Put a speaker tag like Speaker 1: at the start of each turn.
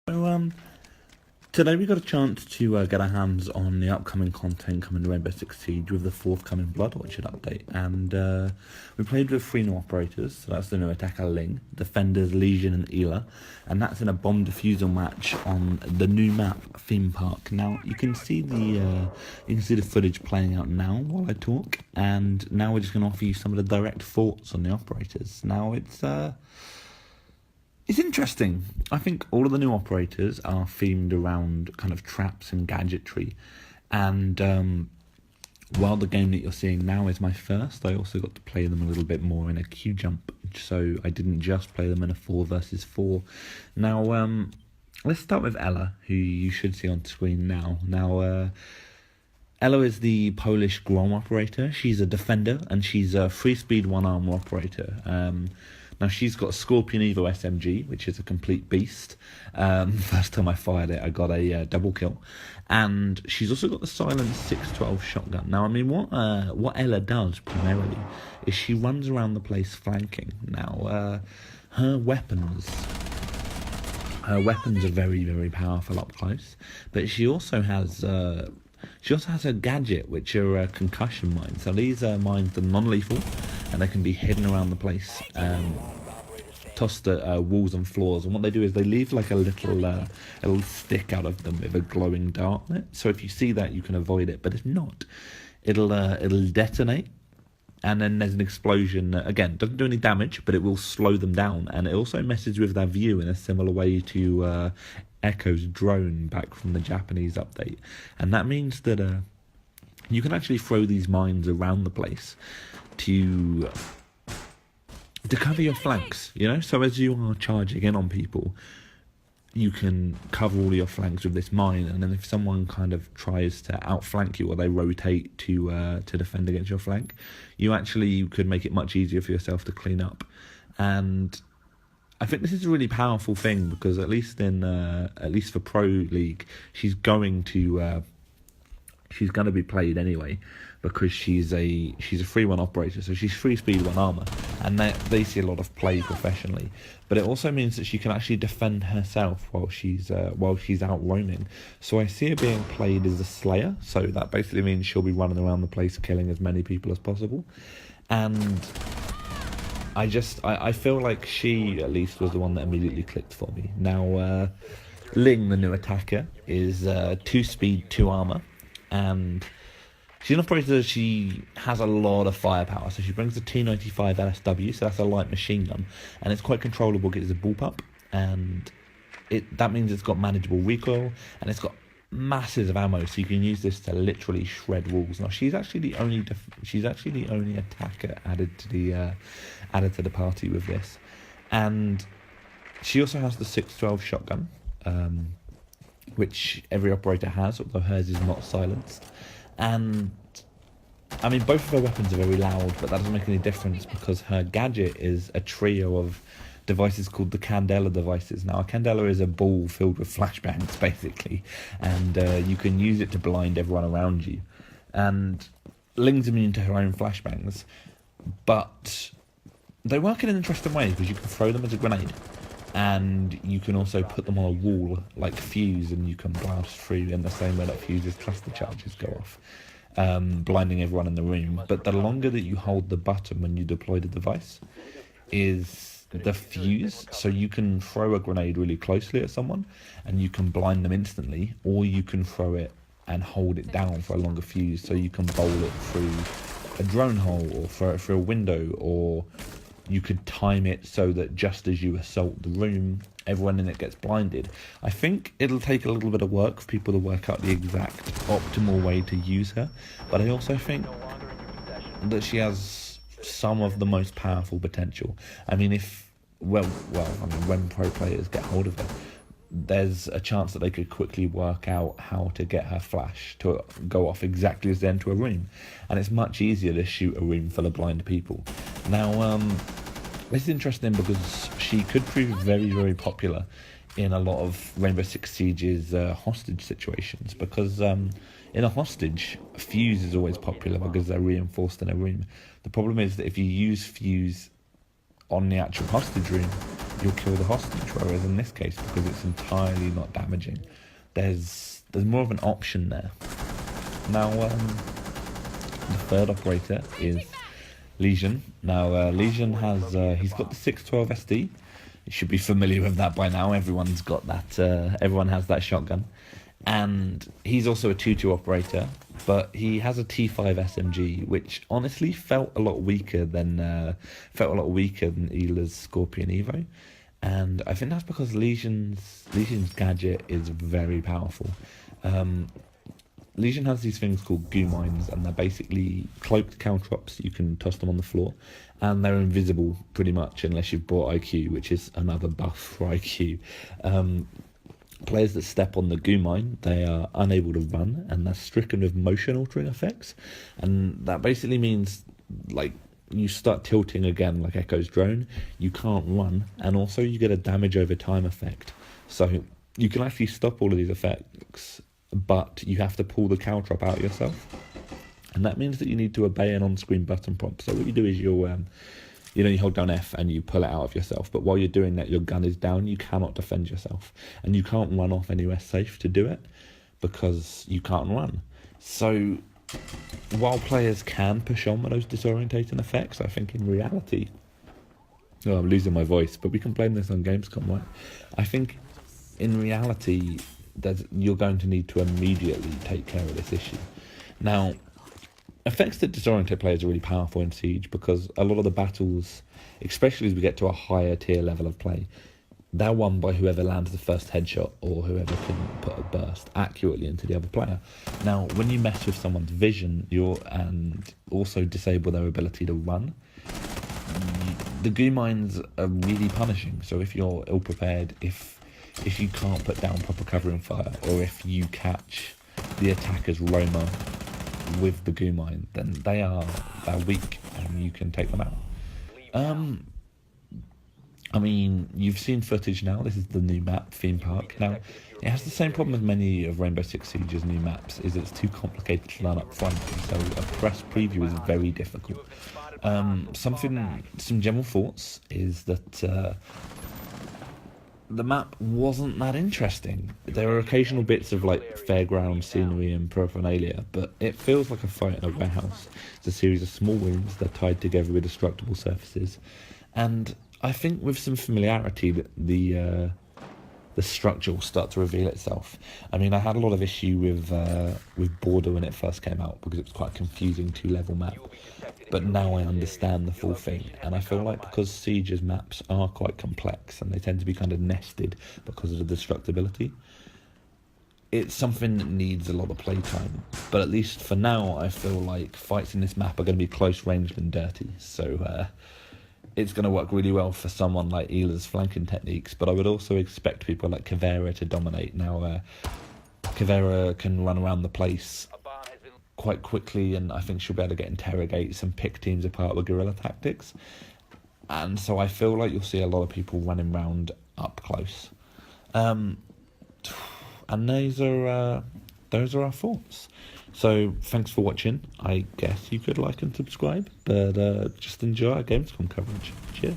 Speaker 1: So, today we got a chance to get our hands on the upcoming content coming to Rainbow Six Siege with the forthcoming Blood Orchid update, and we played with three new operators. So that's the new attacker Ling, defenders Lesion and Ela, and that's in a bomb defusal match on the new map Theme Park. Now you can see the footage playing out now while I talk, and now we're just going to offer you some of the direct thoughts on the operators. Now it's interesting. I think all of the new operators are themed around kind of traps and gadgetry. And while the game that you're seeing now is my first, I also got to play them a little bit more in a queue jump. So I didn't just play them in a 4 versus 4. Now, let's start with Ela, who you should see on screen now. Ela is the Polish Grom operator. She's a defender, and she's a 3-speed 1-armor operator. Now, she's got a Scorpion Evo SMG, which is a complete beast. First time I fired it, I got a double kill. And she's also got the Silent 612 shotgun. Now, I mean, what Ela does primarily is she runs around the place flanking. Now, her weapons are very, very powerful up close. But she also has a gadget, which are concussion mines. So these are mines that are non-lethal, and they can be hidden around the place, tossed at walls and floors. And what they do is they leave like a little stick out of them with a glowing dart on it. So if you see that, you can avoid it. But if not, it'll detonate, and then there's an explosion that, again, doesn't do any damage, but it will slow them down. And it also messes with their view in a similar way to Echo's drone back from the Japanese update. And that means that you can actually throw these mines around the place to cover your flanks, you know? So as you are charging in on people, you can cover all your flanks with this mine, and then if someone kind of tries to outflank you, or they rotate to defend against your flank, you could make it much easier for yourself to clean up. And I think this is a really powerful thing, because at least for Pro League, she's going to be played anyway, because she's a 3-1 operator, so she's 3-speed 1-armor, and they see a lot of play professionally. But it also means that she can actually defend herself while she's out roaming. So I see her being played as a slayer, so that basically means she'll be running around the place killing as many people as possible. And I feel like she, at least, was the one that immediately clicked for me. Now, Ling, the new attacker, is 2-speed 2-armor, and she's an operator. She has a lot of firepower, so she brings the T95 LSW, so that's a light machine gun, and it's quite controllable because it's a bullpup, and that means it's got manageable recoil, and it's got masses of ammo, so you can use this to literally shred walls. Now, she's actually the only attacker added to the party with this, and she also has the 612 shotgun, which every operator has, although hers is not silenced. And I mean, both of her weapons are very loud, but that doesn't make any difference, because her gadget is a trio of devices called the Candela devices. Now, a Candela is a ball filled with flashbangs, basically, and you can use it to blind everyone around you. And Ling's immune to her own flashbangs, but they work in an interesting way, because you can throw them as a grenade, and you can also put them on a wall like Fuse, and you can blast through in the same way that Fuse's cluster charges go off, blinding everyone in the room. But the longer that you hold the button when you deploy the device is the Fuse, so you can throw a grenade really closely at someone and you can blind them instantly, or you can throw it and hold it down for a longer fuse, so you can bowl it through a drone hole, or throw it through a window, or you could time it so that just as you assault the room, everyone in it gets blinded. I think it'll take a little bit of work for people to work out the exact optimal way to use her, but I also think that she has some of the most powerful potential. I mean, when pro players get hold of her, there's a chance that they could quickly work out how to get her flash to go off exactly as they enter a room, and it's much easier to shoot a room full of blind people. Now, this is interesting because she could prove very, very popular in a lot of Rainbow Six Siege's hostage situations, because in a hostage, Fuse is always popular because they're reinforced in a room. The problem is that if you use Fuse on the actual hostage room, you'll kill the hostage, whereas in this case, because it's entirely not damaging, there's more of an option there. Now, the third operator is Lesion. Now, Lesion has, he's got the 612 SD. You should be familiar with that by now. Everyone's got that, everyone has that shotgun. And he's also a 2-2 operator, but he has a T5 SMG, which honestly felt a lot weaker than Ela's Scorpion Evo. And I think that's because Lesion's gadget is very powerful. Lesion has these things called goo mines, and they're basically cloaked caltrops. You can toss them on the floor, and they're invisible pretty much unless you've bought IQ, which is another buff for IQ. Players that step on the goo mine, they are unable to run, and they're stricken with motion altering effects. And that basically means, like, you start tilting again like Echo's drone, you can't run, and also you get a damage over time effect. So you can actually stop all of these effects, but you have to pull the caltrop out yourself. And that means that you need to obey an on-screen button prompt. So what you do is you hold down F and you pull it out of yourself. But while you're doing that, your gun is down. You cannot defend yourself. And you can't run off anywhere safe to do it because you can't run. So while players can push on with those disorientating effects, I think in reality... Oh, I'm losing my voice, but we can blame this on Gamescom, right? I think in reality... that you're going to need to immediately take care of this issue. Now, effects that disorientate players are really powerful in Siege because a lot of the battles, especially as we get to a higher tier level of play, they're won by whoever lands the first headshot or whoever can put a burst accurately into the other player. Now, when you mess with someone's vision and also disable their ability to run, the goo mines are really punishing. So if you're ill-prepared, if you can't put down proper covering fire, or if you catch the attacker's roamer with the goo mine, then they're weak and you can take them out. I mean, you've seen footage now. This is the new map, Theme Park. Now, it has the same problem as many of Rainbow Six Siege's new maps, is it's too complicated to learn up front, so a press preview is very difficult. Some general thoughts is that the map wasn't that interesting. There are occasional bits of like fairground scenery and paraphernalia, but it feels like a fight in a warehouse. It's a series of small rooms, they're tied together with destructible surfaces, and I think with some familiarity that the structure will start to reveal itself. I mean, I had a lot of issue with Border when it first came out because it was quite a confusing 2-level map. But now I understand the full thing, and I feel like because Siege's maps are quite complex and they tend to be kind of nested because of the destructibility, it's something that needs a lot of playtime. But at least for now, I feel like fights in this map are going to be close ranged and dirty, so it's going to work really well for someone like Ela's flanking techniques, but I would also expect people like Caveira to dominate. Now, Caveira can run around the place quite quickly, and I think she'll be able to interrogate some pick teams apart with guerrilla tactics. And so I feel like you'll see a lot of people running around up close. And those are our thoughts. So thanks for watching. I guess you could like and subscribe, but just enjoy our Gamescom coverage. Cheers.